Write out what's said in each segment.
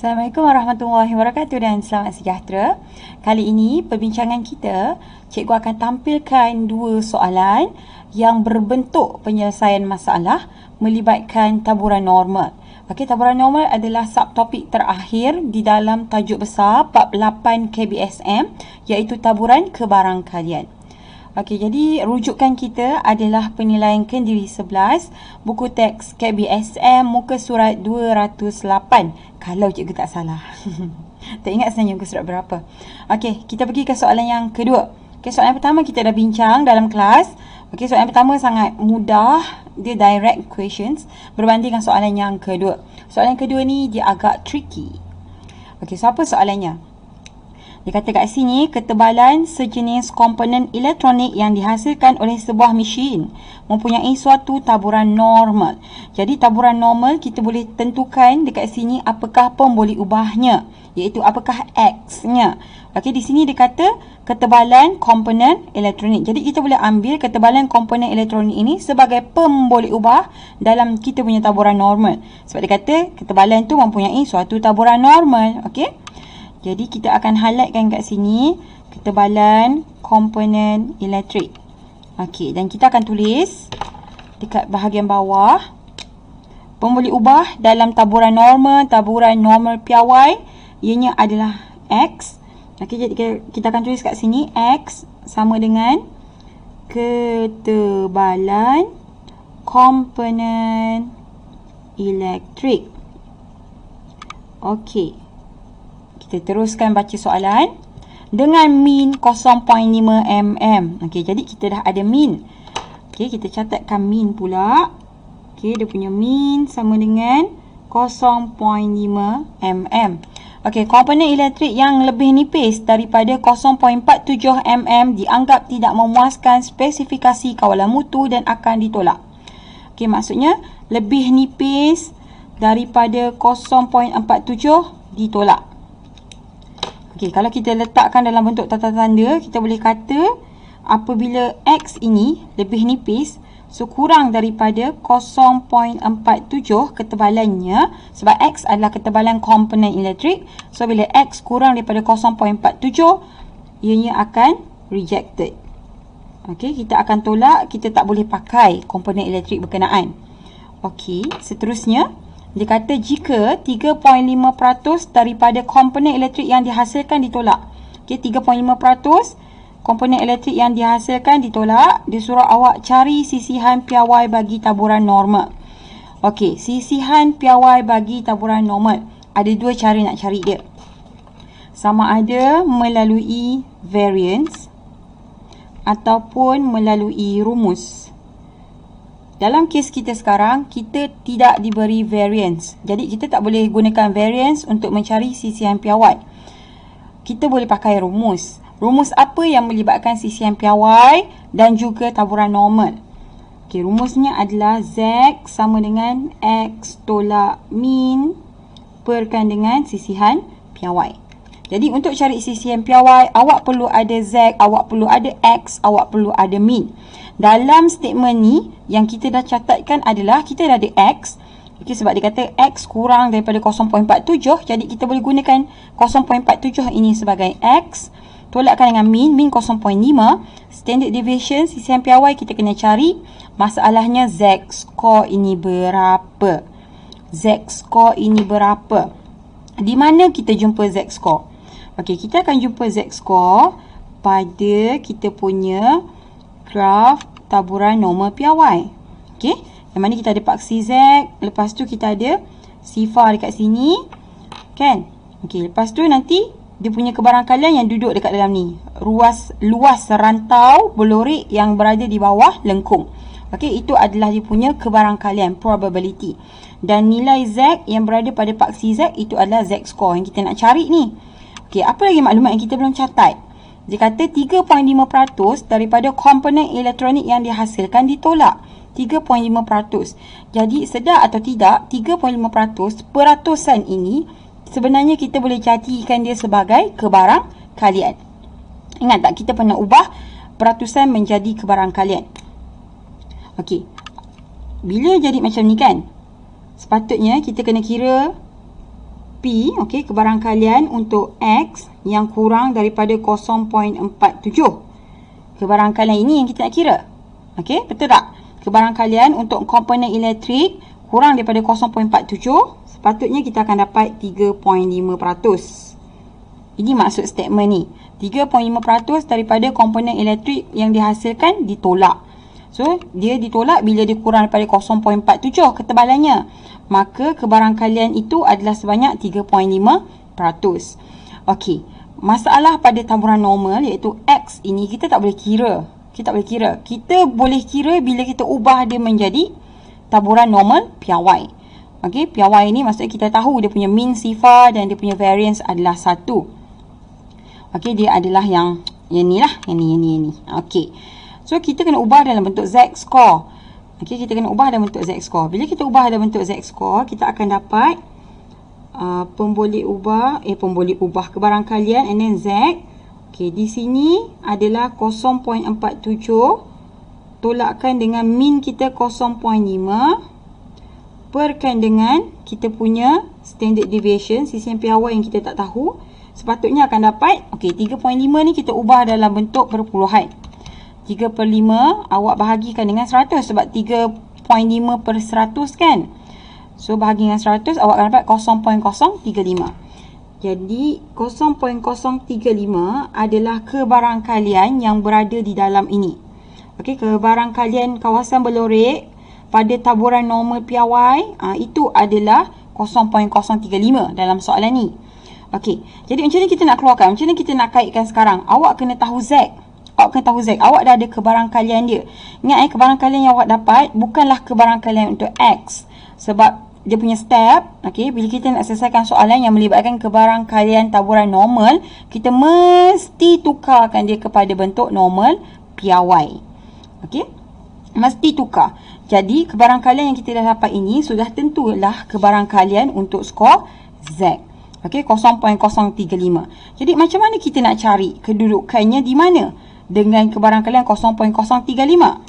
Assalamualaikum warahmatullahi wabarakatuh dan selamat sejahtera. Kali ini perbincangan kita, cikgu akan tampilkan dua soalan yang berbentuk penyelesaian masalah melibatkan taburan normal. Okey, taburan normal adalah subtopik terakhir di dalam tajuk besar bab 8 KBSM, iaitu taburan kebarangkalian. Okey, jadi rujukan kita adalah penilaian kendiri 11, buku teks KBSM muka surat 208, kalau cikgu tak salah. Tak ingat sebenarnya muka surat berapa. Okey, kita pergi ke soalan yang kedua. Okey, soalan pertama kita dah bincang dalam kelas. Okey, soalan pertama sangat mudah, dia direct questions berbanding dengan soalan yang kedua. Soalan kedua ni dia agak tricky. Okey, so apa soalannya? Dia kata kat sini, ketebalan sejenis komponen elektronik yang dihasilkan oleh sebuah mesin mempunyai suatu taburan normal. Jadi taburan normal kita boleh tentukan dekat sini apakah pemboleh ubahnya, iaitu apakah X-nya. Okey, di sini dia kata ketebalan komponen elektronik. Jadi kita boleh ambil ketebalan komponen elektronik ini sebagai pemboleh ubah dalam kita punya taburan normal. Sebab dia kata ketebalan tu mempunyai suatu taburan normal. Okey. Jadi kita akan highlightkan kat sini ketebalan komponen elektrik. Okey, dan kita akan tulis dekat bahagian bawah pemboleh ubah dalam taburan normal piawai ianya adalah X. Okey, jadi kita akan tulis kat sini X sama dengan ketebalan komponen elektrik. Okey. Kita teruskan baca soalan dengan min 0.5 mm. Okey, jadi kita dah ada min. Okey, kita catatkan min pula. Okey, dia punya min sama dengan 0.5 mm. Okey, komponen elektrik yang lebih nipis daripada 0.47 mm dianggap tidak memuaskan spesifikasi kawalan mutu dan akan ditolak. Okey, maksudnya lebih nipis daripada 0.47 ditolak. Okey, kalau kita letakkan dalam bentuk tanda tanda, kita boleh kata apabila X ini lebih nipis, so kurang daripada 0.47 ketebalannya, sebab X adalah ketebalan komponen elektrik. So bila X kurang daripada 0.47, ianya akan rejected. Okey, kita akan tolak, kita tak boleh pakai komponen elektrik berkenaan. Okey, seterusnya dia kata jika 3.5% daripada komponen elektrik yang dihasilkan ditolak. Okey, 3.5% komponen elektrik yang dihasilkan ditolak, dia suruh awak cari sisihan piawai bagi taburan normal. Okey, sisihan piawai bagi taburan normal. Ada dua cara nak cari dia. Sama ada melalui variance ataupun melalui rumus. Dalam kes kita sekarang, kita tidak diberi variance. Jadi, kita tak boleh gunakan variance untuk mencari sisihan piawai. Kita boleh pakai rumus. Rumus apa yang melibatkan sisihan piawai dan juga taburan normal? Okay, rumusnya adalah Z sama dengan X tolak min perkan dengan sisihan piawai. Jadi, untuk cari sisihan piawai, awak perlu ada Z, awak perlu ada X, awak perlu ada min. Dalam statement ni, yang kita dah catatkan adalah kita dah ada X. Okay, sebab dia kata X kurang daripada 0.47. Jadi kita boleh gunakan 0.47 ini sebagai X. Tolakkan dengan min 0.5. Standard deviation, sisihan piawai kita kena cari. Masalahnya Z score ini berapa? Z score ini berapa? Di mana kita jumpa Z score? Okay, kita akan jumpa Z score pada kita punya graf taburan normal piawai. Okey, yang mana kita ada paksi Z, lepas tu kita ada sifar dekat sini, kan? Okey, lepas tu nanti dia punya kebarangkalian yang duduk dekat dalam ni, luas rantau belorik yang berada di bawah lengkung. Okey, itu adalah dia punya kebarangkalian, probability. Dan nilai Z yang berada pada paksi Z itu adalah Z score yang kita nak cari ni. Okey, apa lagi maklumat yang kita belum catat? Dia kata 3.5% daripada komponen elektronik yang dihasilkan ditolak. 3.5%. Jadi sedar atau tidak, 3.5% peratusan ini sebenarnya kita boleh jadikan dia sebagai kebarangkalian. Ingat tak, kita pernah ubah peratusan menjadi kebarangkalian. Okey, bila jadi macam ni kan, sepatutnya kita kena kira P, okey, kebarangkalian untuk X yang kurang daripada 0.47. Kebarangkalian ini yang kita nak kira. Okey, betul tak? Kebarangkalian untuk komponen elektrik kurang daripada 0.47, sepatutnya kita akan dapat 3.5%. Ini maksud statement ni. 3.5% daripada komponen elektrik yang dihasilkan ditolak. So, dia ditolak bila dia kurang daripada 0.47 ketebalannya. Maka kebarangkalian itu adalah sebanyak 3.5%. Okey, masalah pada taburan normal iaitu X ini kita tak boleh kira. Kita tak boleh kira. Kita boleh kira bila kita ubah dia menjadi taburan normal piawai. Okey, piawai ni maksudnya kita tahu dia punya mean sifar dan dia punya variance adalah 1. Okey, dia adalah yang ni lah, yang ni. Okey. So, kita kena ubah dalam bentuk Z-score. Okey, kita kena ubah dalam bentuk Z-score. Bila kita ubah dalam bentuk Z-score, kita akan dapat pemboleh ubah kebarangkalian and then Z. Okey, di sini adalah 0.47 tolakkan dengan min kita 0.5 perkan dengan kita punya standard deviation, sisian piawai yang kita tak tahu. Sepatutnya akan dapat, okey, 3.5 ni kita ubah dalam bentuk perpuluhan. 3/5 awak bahagikan dengan 100 sebab 3.5 per 100 kan. So, bahagi dengan 100 awak akan dapat 0.035. Jadi, 0.035 adalah kebarangkalian yang berada di dalam ini. Okey, kebarangkalian kawasan berlorek pada taburan normal piawai itu adalah 0.035 dalam soalan ni. Okey, jadi macam mana kita nak keluarkan? Macam mana kita nak kaitkan sekarang? Awak kena tahu Z. Awak dah ada kebarangkalian dia. Ingat kebarangkalian yang awak dapat bukanlah kebarangkalian untuk X. Sebab dia punya step, okey, bila kita nak selesaikan soalan yang melibatkan kebarangkalian taburan normal, kita mesti tukarkan dia kepada bentuk normal piawai. Okey? Mesti tukar. Jadi, kebarangkalian yang kita dah dapat ini sudah tentulah kebarangkalian untuk skor Z. Okey, 0.035. Jadi, macam mana kita nak cari kedudukannya di mana? Dengan kebarangkalian 0.035.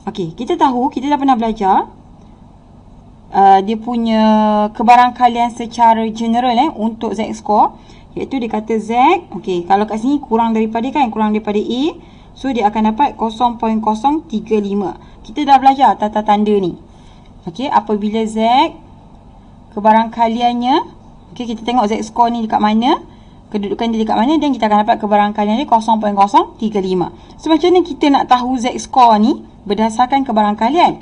Okey, kita tahu, kita dah pernah belajar dia punya kebarangkalian secara general untuk Z-score, iaitu dia kata Z, okey, kalau kat sini kurang daripada A, so dia akan dapat 0.035. Kita dah belajar tata tanda ni. Okey, apabila Z kebarangkaliannya, okey, kita tengok Z-score ni dekat mana, kedudukan dia dekat mana, dan kita akan dapat kebarangkalian dia 0.035. So, macam mana kita nak tahu Z-score ni berdasarkan kebarangkalian?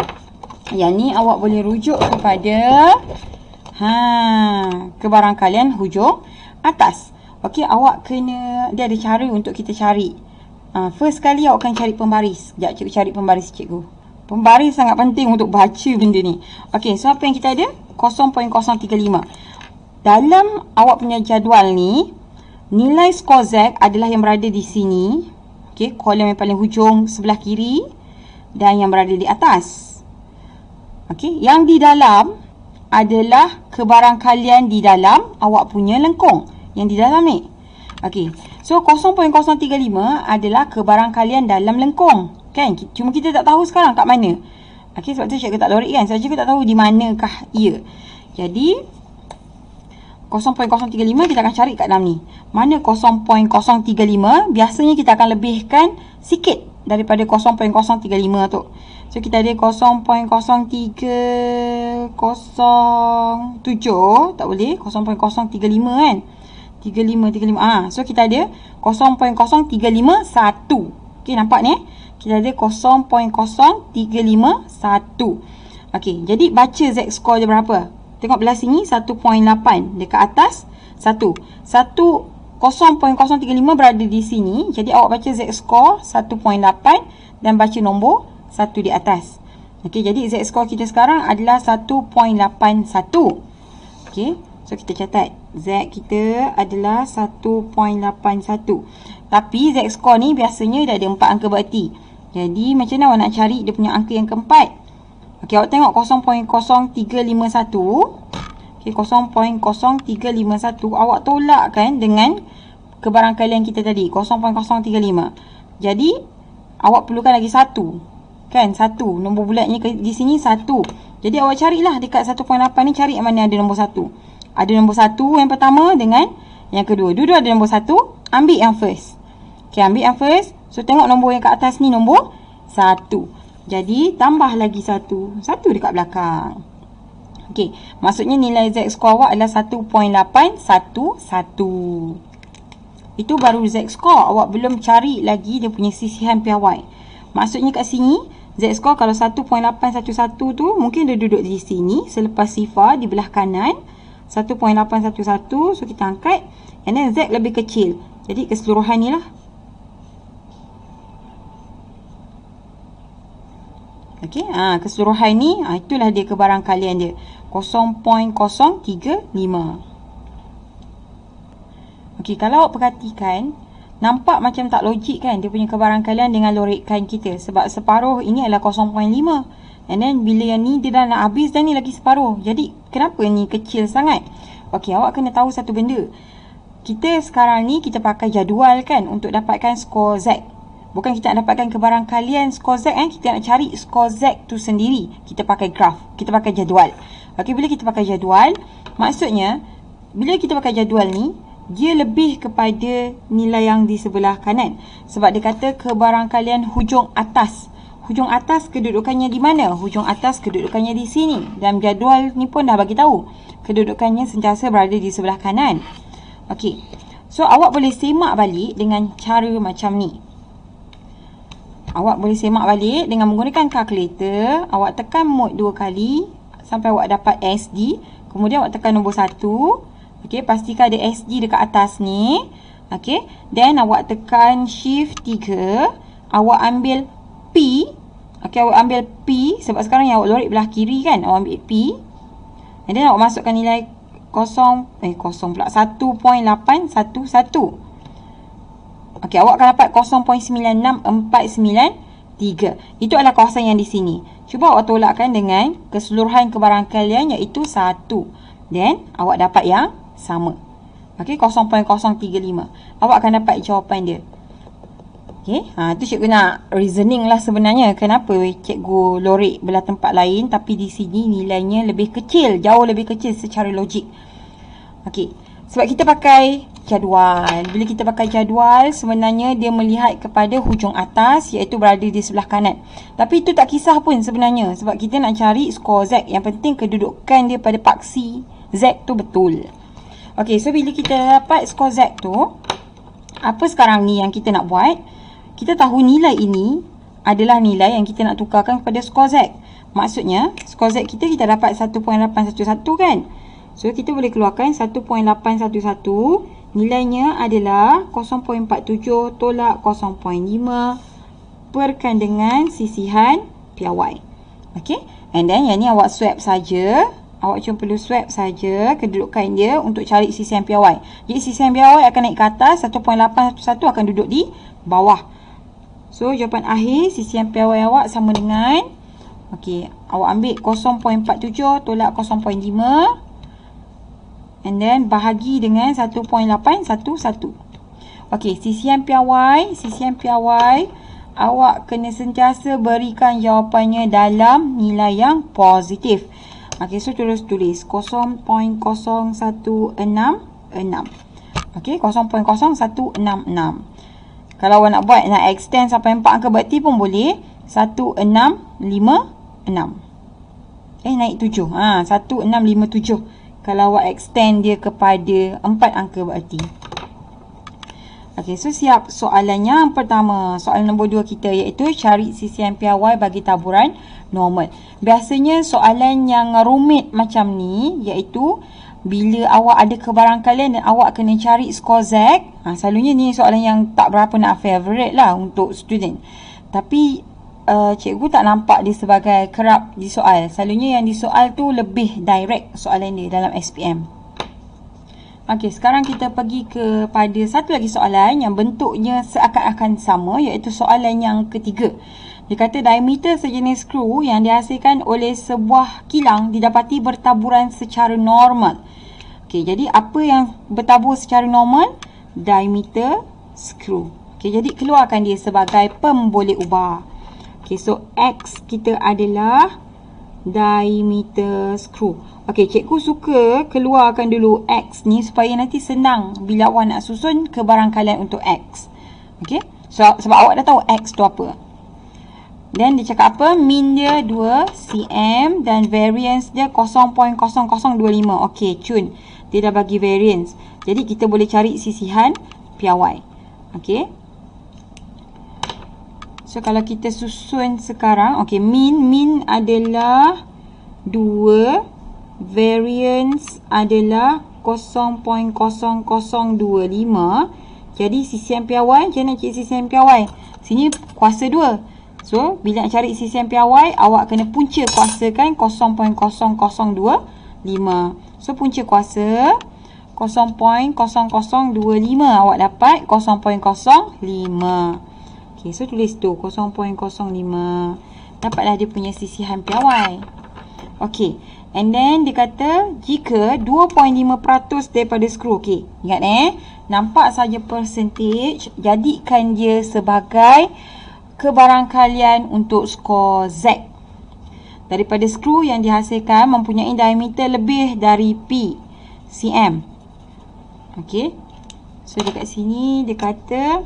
Yang ni awak boleh rujuk kepada kebarangkalian hujung atas. Okey, awak kena, dia ada cara untuk kita cari. First kali awak akan cari pembaris. Sekejap cikgu cari pembaris cikgu. Pembaris sangat penting untuk baca benda ni. Okey, so apa yang kita ada? 0.035. Dalam awak punya jadual ni, nilai skor Z adalah yang berada di sini. Okey, kolom yang paling hujung sebelah kiri dan yang berada di atas. Okey, yang di dalam adalah kebarangkalian di dalam awak punya lengkung yang di dalam ni. Okey, so 0.035 adalah kebarangkalian dalam lengkung, kan? Cuma kita tak tahu sekarang kat mana. Okey, sebab tu cikgu tak lorek kan. Sebab cikgu tak tahu di manakah ia. Jadi 0.035 kita akan cari kat dalam ni. Mana 0.035? Biasanya kita akan lebihkan sikit daripada 0.035 tu. So, kita ada 0.0307. Tak boleh. 0.035 kan. 35. So, kita ada 0.0351. Okay, nampak ni? Kita ada 0.0351. Okay, jadi baca Z-score dia berapa? Tengok belah sini 1.8. Dekat atas 1. 0.035 berada di sini. Jadi, awak baca Z-score 1.8 dan baca nombor 1 di atas. Okey, jadi Z-score kita sekarang adalah 1.81. Okey, so kita catat. Z kita adalah 1.81. Tapi Z-score ni biasanya dah ada 4 angka berarti. Jadi, macam mana awak nak cari dia punya angka yang keempat? Okey, awak tengok 0.0351. Okey, 0.0351. Awak tolakkan dengan kebarangkalian kita tadi, 0.035. Jadi, awak perlukan lagi 1. Kan, 1. Nombor bulatnya di sini 1. Jadi, awak carilah dekat 1.8 ni, cari mana ada nombor 1. Ada nombor 1 yang pertama dengan yang kedua. Dua-dua ada nombor 1. Ambil yang first. Okay, ambil yang first. So, tengok nombor yang kat atas ni nombor 1. Jadi, tambah lagi 1. 1 dekat belakang. Okay, maksudnya nilai Z score awak adalah 1.811. Itu baru Z score. Awak belum cari lagi dia punya sisihan piawai. Maksudnya kat sini, Z score kalau 1.811 tu, mungkin dia duduk di sini. Selepas sifar di belah kanan. 1.811. So, kita angkat. And then Z lebih kecil. Jadi, keseluruhan ni lah. Okey, keseluruhan ni, itulah dia kebarangkalian dia. 0.035. Okey, kalau awak perhatikan, nampak macam tak logik kan dia punya kebarangkalian dengan lorikan kita. Sebab separuh ini adalah 0.5. And then bila yang ni dia dah nak habis dan ni lagi separuh. Jadi kenapa ni kecil sangat? Okey, awak kena tahu satu benda. Kita sekarang ni kita pakai jadual kan untuk dapatkan skor Z. Bukan kita nak dapatkan kebarangkalian skor Z kan. Kita nak cari skor Z tu sendiri. Kita pakai graf. Kita pakai jadual. Okey, bila kita pakai jadual, maksudnya bila kita pakai jadual ni, dia lebih kepada nilai yang di sebelah kanan. Sebab dia kata kebarangkalian hujung atas. Hujung atas kedudukannya di mana? Hujung atas kedudukannya di sini. Dalam jadual ni pun dah bagi tahu. Kedudukannya sentiasa berada di sebelah kanan. Okey. So, awak boleh semak balik dengan cara macam ni. Awak boleh semak balik dengan menggunakan kalkulator. Awak tekan mode 2 kali sampai awak dapat SD. Kemudian awak tekan nombor 1. Okey, pastikan ada SD dekat atas ni. Okey, then awak tekan shift 3. Awak ambil P. Okey, awak ambil P sebab sekarang yang awak lorek belah kiri kan. Awak ambil P. And then awak masukkan nilai 1.811. Okey, awak akan dapat 0.96493. Itu adalah kawasan yang di sini. Cuba awak tolakkan dengan keseluruhan kebarangkalian iaitu 1. Then, awak dapat yang sama. Okey, 0.035. Awak akan dapat jawapan dia. Okey, tu cikgu nak reasoning lah sebenarnya. Kenapa cikgu lorek belah tempat lain tapi di sini nilainya lebih kecil. Jauh lebih kecil secara logik. Okey, sebab kita pakai jadual. Bila kita pakai jadual, sebenarnya dia melihat kepada hujung atas iaitu berada di sebelah kanan. Tapi itu tak kisah pun sebenarnya. Sebab kita nak cari skor Z. Yang penting kedudukan dia pada paksi Z tu betul. Okey, so bila kita dapat skor Z tu, apa sekarang ni yang kita nak buat? Kita tahu nilai ini adalah nilai yang kita nak tukarkan kepada skor Z. Maksudnya, skor Z kita dapat 1.811 kan? So, kita boleh keluarkan 1.811. Nilainya adalah 0.47 tolak 0.5 perkan dengan sisihan piawai. Okey. And then, yang ni awak swap saja. Awak cuma perlu swap saja kedudukan dia untuk cari sisihan piawai. Jadi, sisihan piawai akan naik ke atas. 1.811 akan duduk di bawah. So, jawapan akhir sisihan piawai awak sama dengan, okey, awak ambil 0.47 tolak 0.5. And then bahagi dengan 1.811. Okey, sisihan piawai, awak kena sentiasa berikan jawapannya dalam nilai yang positif. Okey, so tulis 0.0166. Okey, 0.0166. Kalau awak nak buat, nak extend sampai 4 angka berarti pun boleh. 1656. Naik 7. 1657. Kalau awak extend dia kepada 4 angka berarti. Okey, so siap soalan yang pertama. Soalan nombor 2 kita iaitu cari sisihan piawai bagi taburan normal. Biasanya soalan yang rumit macam ni iaitu bila awak ada kebarangkalian dan awak kena cari skor Z. Selalunya ni soalan yang tak berapa nak favorite lah untuk student. Tapi cikgu tak nampak dia sebagai kerap disoal. Selalunya yang disoal tu lebih direct soalan dia dalam SPM. Okey, sekarang kita pergi kepada satu lagi soalan yang bentuknya seakan-akan sama, iaitu soalan yang ketiga. Dia kata diameter sejenis skru yang dihasilkan oleh sebuah kilang didapati bertaburan secara normal. Okey, jadi apa yang bertabur secara normal? Diameter skru. Okey, jadi keluarkan dia sebagai pemboleh ubah. Okay, so X kita adalah diameter screw. Okey, cikgu suka keluarkan dulu X ni supaya nanti senang bila awak nak susun kebarangkalian untuk X. Okey, so, sebab awak dah tahu X tu apa. Dan dia cakap apa? Mean dia 2 cm dan variance dia 0.0025. Okey, cun. Dia dah bagi variance. Jadi kita boleh cari sisihan piawai. Okey. So kalau kita susun sekarang, okey, mean adalah 2, variance adalah 0.0025. Jadi sisihan piawai, macam mana cik sisihan piawai? Sini kuasa 2. So bila nak cari sisihan piawai, awak kena punca kuasakan 0.0025. So punca kuasa 0.0025, awak dapat 0.05. Okay, so tulis tu 0.05. Dapatlah dia punya sisihan piawai. Okay, and then dia kata jika 2.5% daripada skru. Okay, ingat nampak saja percentage, jadikan dia sebagai kebarangkalian untuk skor Z. Daripada skru yang dihasilkan mempunyai diameter lebih dari P cm. Okey. So dekat sini dia kata,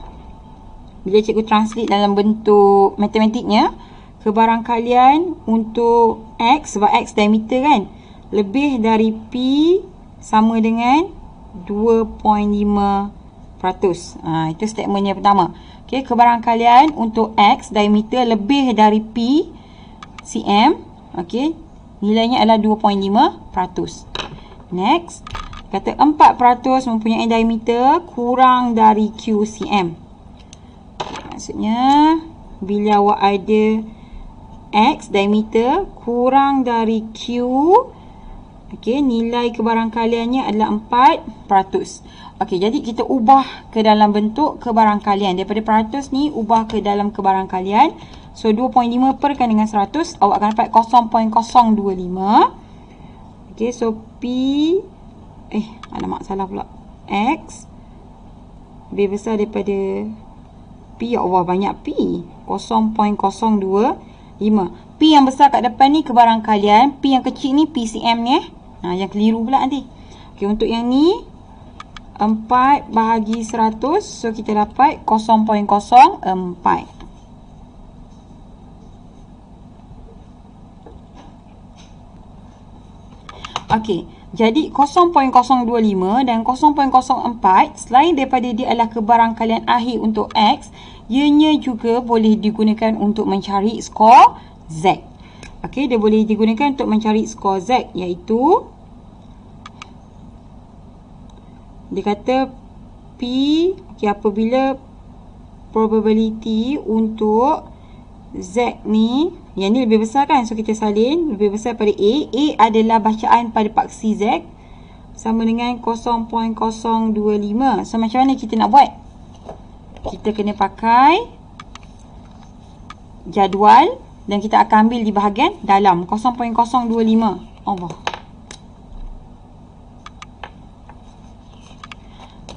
bila cikgu translate dalam bentuk matematiknya, kebarangkalian untuk X, sebab X diameter kan, lebih dari P sama dengan 2.5%. Itu statementnya pertama. Okey, kebarangkalian untuk X diameter lebih dari P cm. Okey, nilainya adalah 2.5%. Next, kata 4% mempunyai diameter kurang dari Q cm. Maksudnya bila awak ada X diameter kurang dari Q, okey, nilai kebarangkaliannya adalah 4%. Okey, jadi kita ubah ke dalam bentuk kebarangkalian. Daripada peratus ni ubah ke dalam kebarangkalian. So 2.5 perkan dengan 100, awak akan dapat 0.025. Okey, so P alamak salah pula. X lebih besar daripada P. Ya Allah, banyak P. 0.025. P yang besar kat depan ni kebarangkalian, P yang kecil ni PCM ni. Yang keliru pula nanti. Okey, untuk yang ni 4 bahagi 100, so kita dapat 0.04. Okey, jadi 0.025 dan 0.04 selain daripada dia adalah kebarangkalian akhir untuk X, ianya juga boleh digunakan untuk mencari skor Z. Okey, dia boleh digunakan untuk mencari skor Z, iaitu dia kata P, okay, apabila probability untuk Z ni, yang ni lebih besar kan, so kita salin lebih besar pada A. A adalah bacaan pada paksi Z sama dengan 0.025. So macam mana kita nak buat? Kita kena pakai jadual dan kita akan ambil di bahagian dalam 0.025. Allah,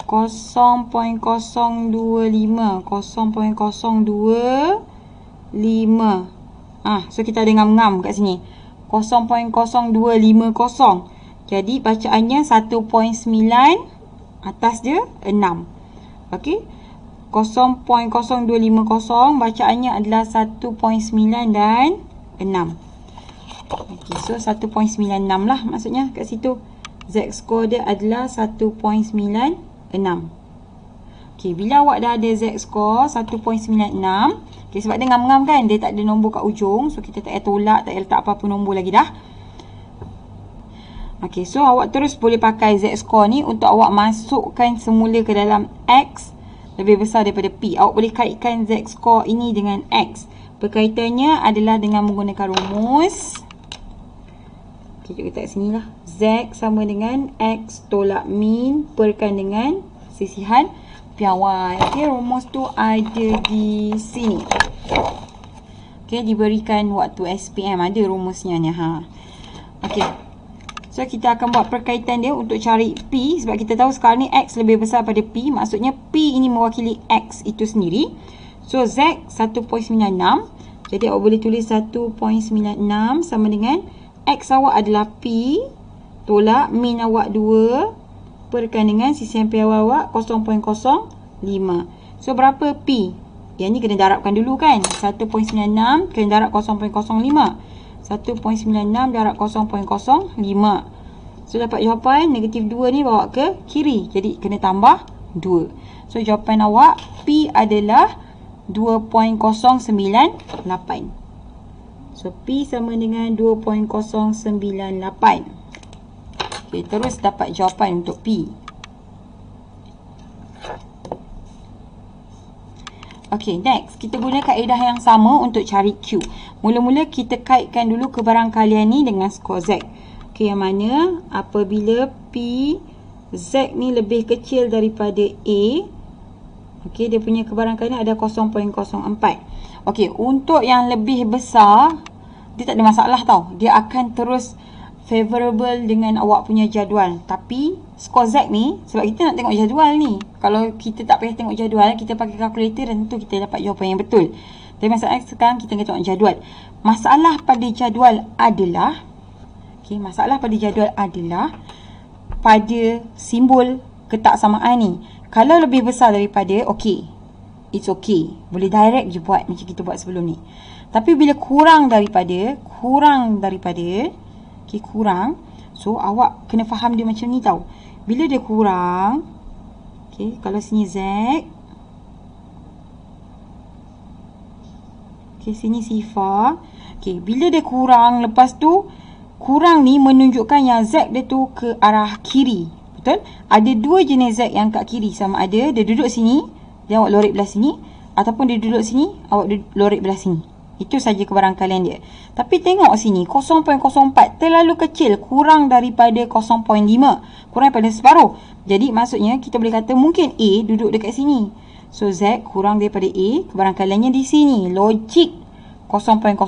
0.025. So kita ada ngam-ngam kat sini. 0.0250. Jadi bacaannya 1.9, atas dia 6. Okey. 0.0250 bacaannya adalah 1.9 dan 6. Okey, so 1.96 lah maksudnya kat situ. Z score dia adalah 1.96. Okey, bila awak dah ada Z score 1.96, okey, sebab dia ngam-ngam kan, dia tak ada nombor kat ujung, so kita tak payah tolak, tak payah letak apa-apa nombor lagi dah. Okey, so awak terus boleh pakai Z score ni untuk awak masukkan semula ke dalam X lebih besar daripada P. Awak boleh kaitkan Z score ini dengan X. Perkaitannya adalah dengan menggunakan rumus. Okey, kita letak sini lah. Z sama dengan X tolak min perkan dengan sisihan piawai. Okey, rumus tu ada di sini. Okey, diberikan waktu SPM ada rumusnya ni. Okey. So kita akan buat perkaitan dia untuk cari P, sebab kita tahu sekarang ni X lebih besar pada P, maksudnya P ini mewakili X itu sendiri. So Z 1.96. Jadi awak boleh tulis 1.96 sama dengan X awak adalah P tolak min awak 2 perkan dengan sisi ampere awak 0.05. So berapa P? Yang ni kena darabkan dulu kan. 1.96 kena darab 0.05. 1.96 darab 0.05. So dapat jawapan negatif 2 ni bawa ke kiri. Jadi kena tambah 2. So jawapan awak P adalah 2.098. So P sama dengan 2.098. Okay, terus dapat jawapan untuk P. Okay, next. Kita guna kaedah yang sama untuk cari Q. Mula-mula kita kaitkan dulu kebarangkalian ni dengan skor Z. Okay, yang mana apabila P Z ni lebih kecil daripada A, okay, dia punya kebarangkalian ada 0.04. Okay, untuk yang lebih besar, dia tak ada masalah tau. Dia akan terus favorable dengan awak punya jadual. Tapi skor Z ni, sebab kita nak tengok jadual ni, kalau kita tak payah tengok jadual, kita pakai kalkulator dan tentu kita dapat jawapan yang betul. Tapi masalahnya sekarang kita nak tengok jadual. Masalah pada jadual adalah, okay, masalah pada jadual adalah pada simbol ketaksamaan ni. Kalau lebih besar daripada, okay, it's okay, boleh direct je buat macam kita buat sebelum ni. Tapi bila kurang daripada, okay, kurang, so awak kena faham dia macam ni tau. Bila dia kurang, okay, kalau sini Z, okay, sini sifar, okay, bila dia kurang, lepas tu kurang ni menunjukkan yang Z dia tu ke arah kiri. Betul? Ada dua jenis Z yang kat kiri. Sama ada dia duduk sini, dia awak lorek belah sini, ataupun dia duduk sini, awak lorek belah sini. Itu saja kebarangkalian dia. Tapi tengok sini, 0.04 terlalu kecil, kurang daripada 0.5, kurang daripada separuh. Jadi maksudnya kita boleh kata mungkin A duduk dekat sini. So Z kurang daripada A, kebarangkaliannya di sini. Logik 0.04.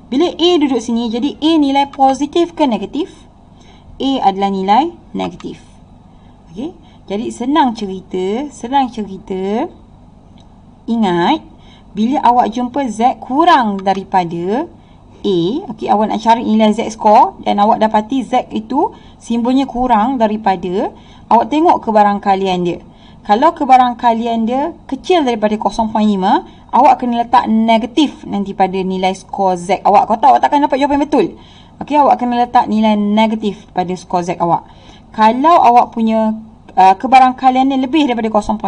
Bila A duduk sini, jadi A nilai positif ke negatif? A adalah nilai negatif. Okey. Jadi senang cerita, ingat, bila awak jumpa Z kurang daripada A, okey, awak nak cari nilai Z score dan awak dapati Z itu simbolnya kurang daripada, awak tengok kebarangkalian dia. Kalau kebarangkalian dia kecil daripada 0.5, awak kena letak negatif nanti pada nilai skor Z awak. Kalau tak, awak takkan dapat jawapan betul. Okey, awak kena letak nilai negatif pada skor Z awak. Kalau awak punya kebarangkalian dia lebih daripada 0.5,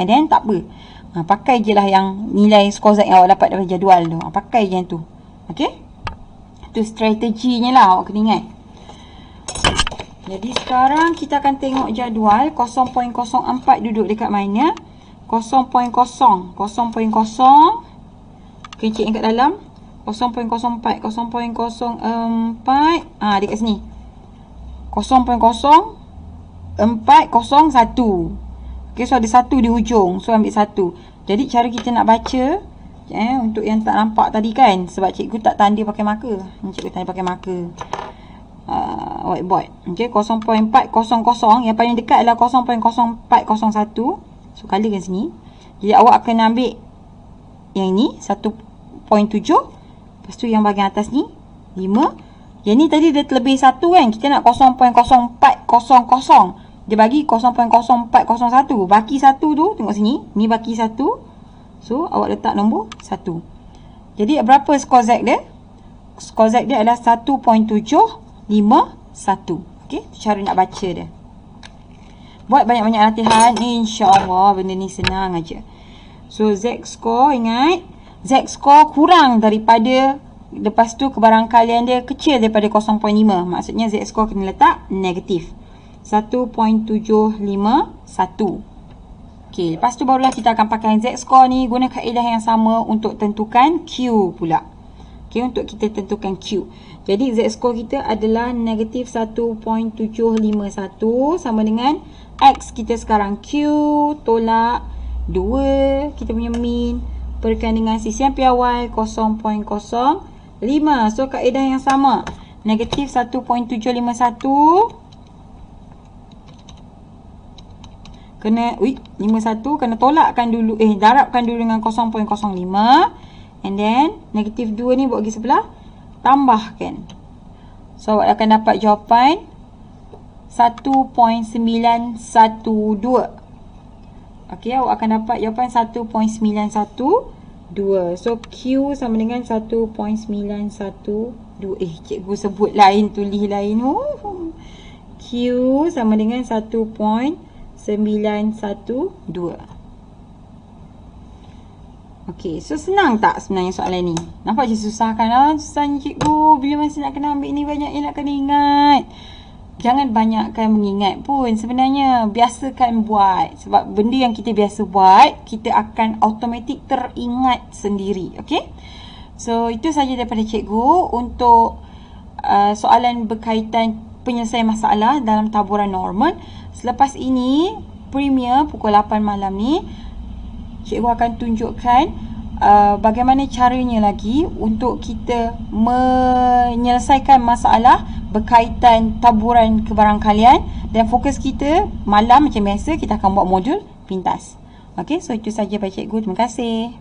and then tak apa. Pakai je lah yang nilai skor Z yang awak dapat daripada jadual tu. Pakai je yang tu. Okey? Itu strateginya lah, awak kena ingat. Jadi sekarang kita akan tengok jadual 0.04 duduk dekat mana? 0.0. Okay, cik yang kat dalam 0.04 dekat sini 0.0401. Okay, so ada 1 di hujung. So ambil 1. Jadi cara kita nak baca, untuk yang tak nampak tadi kan, sebab cikgu tak tanda pakai marker. Cikgu tanda pakai marker whiteboard. Okay, 0.400. Yang paling dekat adalah 0.0401. So kalikan sini. Jadi awak akan ambil yang ini 1.7. Lepas tu yang bahagian atas ni 5. Yang ni tadi dia terlebih 1 kan. Kita nak 0.0400. Dia bagi 0.0401. Baki 1 tu, tengok sini. Ni baki 1. So awak letak nombor 1. Jadi berapa skor Z dia? Skor Z dia adalah 1.751. Okay, cara nak baca dia. Buat banyak-banyak latihan, insya-Allah benda ni senang aja. So Z score, ingat, Z score kurang daripada, lepas tu kebarangkalian dia kecil daripada 0.5. Maksudnya Z score kena letak negatif 1.751. Okey, lepas tu barulah kita akan pakai Z score ni, guna kaedah yang sama untuk tentukan Q pula. Okey, untuk kita tentukan Q. Jadi Z score kita adalah negatif 1.751 sama dengan X kita sekarang Q tolak 2 kita punya min perkan dengan sisi yang piawai 0.05. So kaedah yang sama, negatif 1.751 kena 51 kena tolakkan dulu, darabkan dulu dengan 0.05. And then negatif 2 ni buat pergi sebelah, tambahkan. So awak akan dapat jawapan 1.912. Okey, awak akan dapat jawapan 1.912. So Q sama dengan 1.912. Cikgu sebut lain, tulis lain. Q sama dengan 1.912. Okey, so senang tak sebenarnya soalan ni? Nampak je susah kan? Susah ni cikgu, bila masa nak kena ambil ni banyak yang nak kena ingat. Jangan banyakkan mengingat pun. Sebenarnya biasakan buat. Sebab benda yang kita biasa buat, kita akan automatik teringat sendiri. Okey? So itu saja daripada cikgu untuk soalan berkaitan penyelesaian masalah dalam taburan normal. Selepas ini, premier pukul 8 malam ni, cikgu akan tunjukkan bagaimana caranya lagi untuk kita menyelesaikan masalah berkaitan taburan kebarangkalian. Dan fokus kita malam macam biasa, kita akan buat modul pintas. Okey, so itu saja Pak Cikgu. Terima kasih.